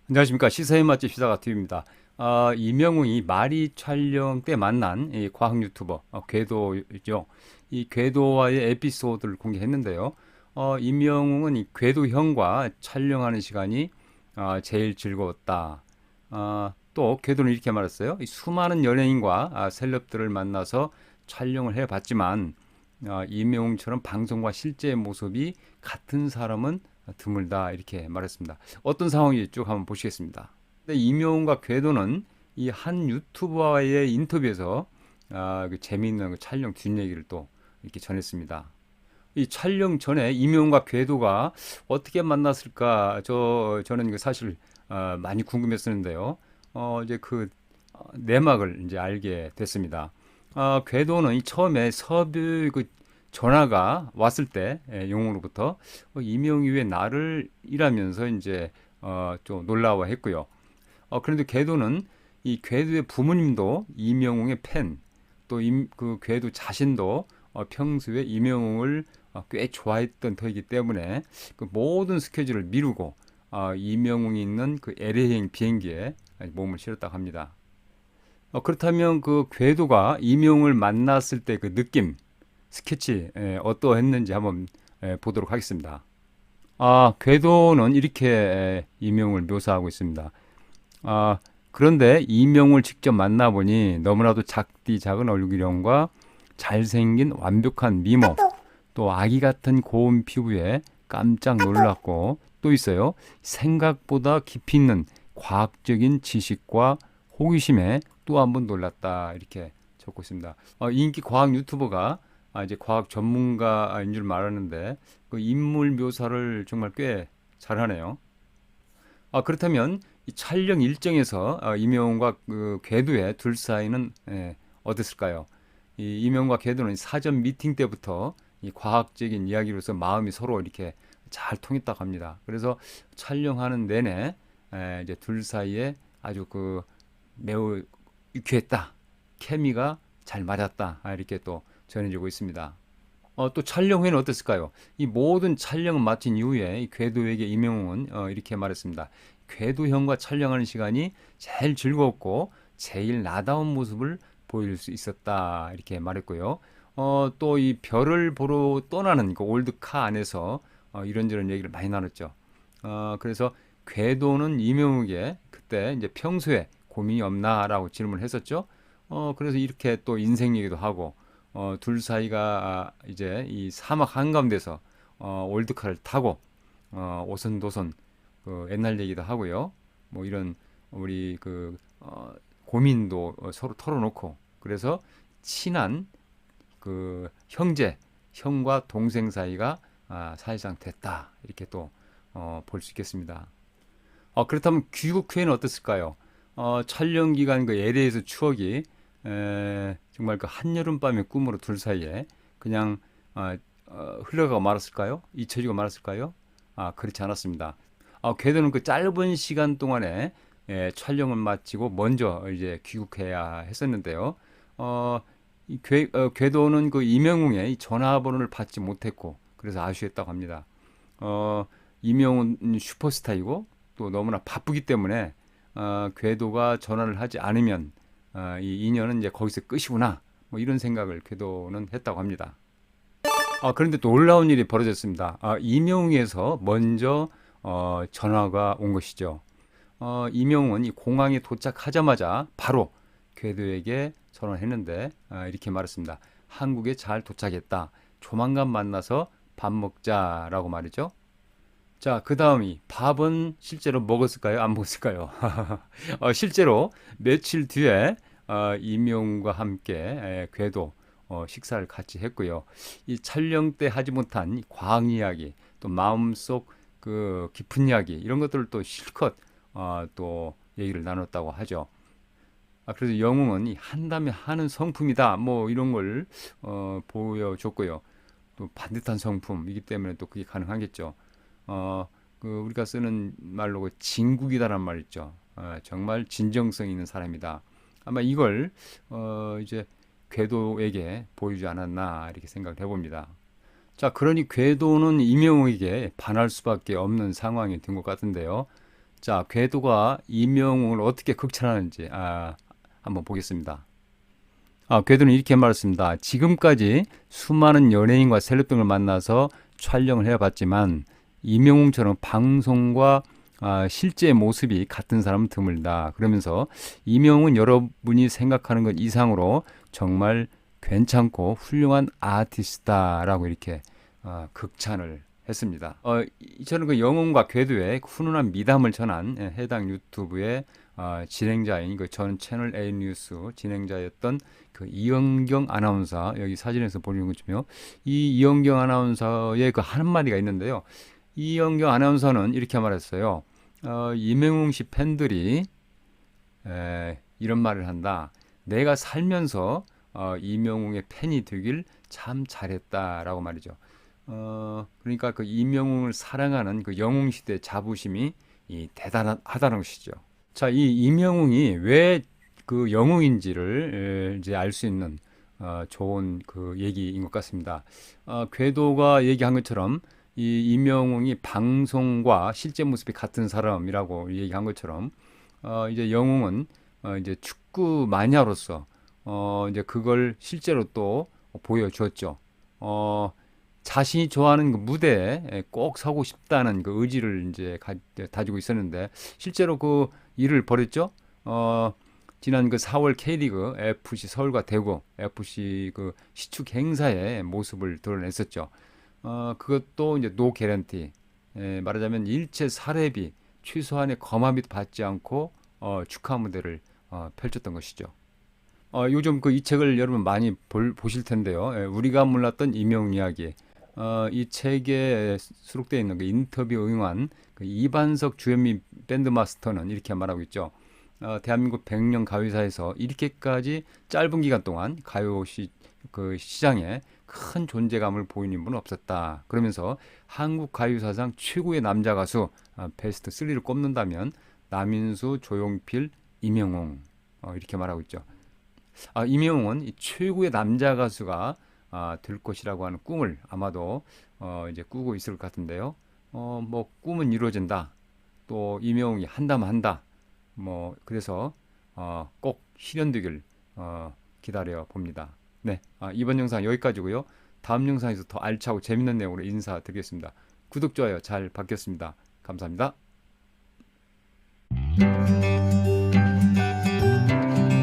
안녕하십니까. 시사의 맛집 시사가TV입니다. 이명웅이 마리 촬영 때 만난 이 과학 유튜버 궤도죠. 이 궤도와의 에피소드를 공개했는데요. 이명웅은 이 궤도형과 촬영하는 시간이 제일 즐거웠다. 또 궤도는 이렇게 말했어요. 이 수많은 연예인과 셀럽들을 만나서 촬영을 해봤지만 이명웅처럼 방송과 실제 모습이 같은 사람은 드물다 이렇게 말했습니다. 어떤 상황인지 쭉 한번 보시겠습니다. 근데 이명웅과 궤도는 이 한 유튜버와의 인터뷰에서 그 재미있는 그 촬영 뒷얘기를 또 이렇게 전했습니다. 이 촬영 전에 이명웅과 궤도가 어떻게 만났을까 저는 사실 많이 궁금했었는데요. 이제 그 내막을 이제 알게 됐습니다. 궤도는 이 처음에 섭외 그 전화가 왔을 때 용으로부터 이명이 왜 나를 이라면서 이제 좀 놀라워했고요. 그런데 궤도는 이 궤도의 부모님도 이명웅의 팬, 또 그 궤도 자신도 평소에 이명웅을 꽤 좋아했던 터이기 때문에 그 모든 스케줄을 미루고 이명웅이 있는 그 LA행 비행기에 몸을 실었다고 합니다. 그렇다면 그 궤도가 이명웅을 만났을 때 그 느낌, 스케치 어떠했는지 한번 보도록 하겠습니다. 궤도는 이렇게 이명을 묘사하고 있습니다. 아, 그런데 이명을 직접 만나보니 너무나도 작디 작은 얼굴형과 잘생긴 완벽한 미모, 또 아기 같은 고운 피부에 깜짝 놀랐고 또 있어요. 생각보다 깊이 있는 과학적인 지식과 호기심에 또 한 번 놀랐다 이렇게 적고 있습니다. 인기 과학 유튜버가 이제 과학 전문가인 줄 말하는데 그 인물 묘사를 정말 꽤 잘하네요. 그렇다면 이 촬영 일정에서 이명웅과 그 궤도의 둘 사이는 어땠을까요? 이 이명웅과 궤도는 사전 미팅 때부터 이 과학적인 이야기로서 마음이 서로 이렇게 잘 통했다고 합니다. 그래서 촬영하는 내내 이제 둘 사이에 아주 그 매우 유쾌했다, 케미가 잘 맞았다 이렇게 또 전해지고 있습니다. 또 촬영 후에는 어땠을까요? 이 모든 촬영을 마친 이후에 이 궤도에게 이명웅은 이렇게 말했습니다. 궤도형과 촬영하는 시간이 제일 즐거웠고 제일 나다운 모습을 보일 수 있었다 이렇게 말했고요. 또 이 별을 보러 떠나는 그 올드카 안에서 이런저런 얘기를 많이 나눴죠. 그래서 궤도는 이명웅에게 그때 이제 평소에 고민이 없나라고 질문을 했었죠. 그래서 이렇게 또 인생 얘기도 하고 둘 사이가 이제 이 사막 한가운데서 올드카를 타고 오손도손 그 옛날 얘기도 하고요. 뭐 이런 우리 그 고민도 서로 털어놓고 그래서 친한 그 형과 동생 사이가 사실상 됐다 이렇게 또 볼 수 있겠습니다. 그렇다면 귀국 후에는 어땠을까요? 촬영 기간 그 LA에서 추억이 정말 그 한여름밤의 꿈으로 둘 사이에 그냥 흘러가고 말았을까요? 잊혀지고 말았을까요? 그렇지 않았습니다. 궤도는 그 짧은 시간 동안에 촬영을 마치고 먼저 이제 귀국해야 했었는데요. 궤도는 그 이명웅의 전화번호를 받지 못했고 그래서 아쉬웠다고 합니다. 이명웅은 슈퍼스타이고 또 너무나 바쁘기 때문에 궤도가 전화를 하지 않으면 이 인연은 이제 거기서 끝이구나. 뭐 이런 생각을 궤도는 했다고 합니다. 그런데 또 놀라운 일이 벌어졌습니다. 이명웅에서 먼저 전화가 온 것이죠. 이명웅은 이 공항에 도착하자마자 바로 궤도에게 전화를 했는데 이렇게 말했습니다. 한국에 잘 도착했다. 조만간 만나서 밥 먹자라고 말이죠. 자, 그 다음이 밥은 실제로 먹었을까요? 안 먹었을까요? 실제로 며칠 뒤에 이명과 함께 궤도 식사를 같이 했고요. 이 촬영 때 하지 못한 이 과학 이야기, 또 마음속 그 깊은 이야기 이런 것들을 또 실컷 또 얘기를 나눴다고 하죠. 그래서 영웅은 이 한다면 하는 성품이다. 뭐 이런 걸 보여줬고요. 또 반듯한 성품이기 때문에 또 그게 가능하겠죠. 어, 그 우리가 쓰는 말로 그 진국이다란 말 있죠. 정말 진정성 있는 사람이다. 아마 이걸 이제 궤도에게 보이지 않았나 이렇게 생각을 해봅니다. 자, 그러니 궤도는 임영웅에게 반할 수밖에 없는 상황이 된 것 같은데요. 자, 궤도가 임영웅을 어떻게 극찬하는지 한번 보겠습니다. 궤도는 이렇게 말했습니다. 지금까지 수많은 연예인과 셀럽 등을 만나서 촬영을 해봤지만 임영웅처럼 방송과 실제 모습이 같은 사람은 드물다. 그러면서 임영웅은 여러분이 생각하는 것 이상으로 정말 괜찮고 훌륭한 아티스트다라고 이렇게 극찬을 했습니다. 저는 그 영웅과 궤도의 훈훈한 미담을 전한 해당 유튜브의 진행자인 그 전 채널 A 뉴스 진행자였던 그 이영경 아나운서 여기 사진에서 보이는 것처럼요. 이 이영경 아나운서의 그 한마디가 있는데요. 이영경 아나운서는 이렇게 말했어요. 임영웅 씨 팬들이 이런 말을 한다. 내가 살면서 임영웅의 팬이 되길 참 잘했다라고 말이죠. 그러니까 그 임영웅을 사랑하는 그 영웅시대 자부심이 대단하다는 것이죠. 자, 이 임영웅이 왜 그 영웅인지를 이제 알 수 있는 좋은 그 얘기인 것 같습니다. 궤도가 얘기한 것처럼 이 임영웅이 방송과 실제 모습이 같은 사람이라고 얘기한 것처럼 이제 영웅은 이제 축구 마니아로서 이제 그걸 실제로 또 보여주었죠. 자신이 좋아하는 그 무대에 꼭 서고 싶다는 그 의지를 이제 다지고 있었는데 실제로 그 일을 벌였죠. 지난 그 4월 K리그 FC 서울과 대구 FC 그 시축 행사의 모습을 드러냈었죠. 그것도 이제 노 개런티, 말하자면 일체 사례비 최소한의 거마비도 받지 않고 축하 무대를 펼쳤던 것이죠. 요즘 그 이 책을 여러분 많이 보실 텐데요. 우리가 몰랐던 임영웅 이야기. 이 책에 수록되어 있는 그 인터뷰 응한 그 이반석 주현미 밴드 마스터는 이렇게 말하고 있죠. 대한민국 100년 가요사에서 이렇게까지 짧은 기간 동안 그 시장에 큰 존재감을 보이는 인물은 없었다. 그러면서 한국 가요사상 최고의 남자 가수 베스트 3를 꼽는다면 남인수, 조용필, 임영웅 이렇게 말하고 있죠. 임영웅은 이 최고의 남자 가수가 될 것이라고 하는 꿈을 아마도 이제 꾸고 있을 것 같은데요. 뭐 꿈은 이루어진다. 또 임영웅이 한다면 한다. 뭐 그래서 꼭 실현되길 기다려 봅니다. 네, 이번 영상 여기까지고요. 다음 영상에서 더 알차고 재밌는 내용으로 인사드리겠습니다. 구독, 좋아요 잘 받겠습니다. 감사합니다.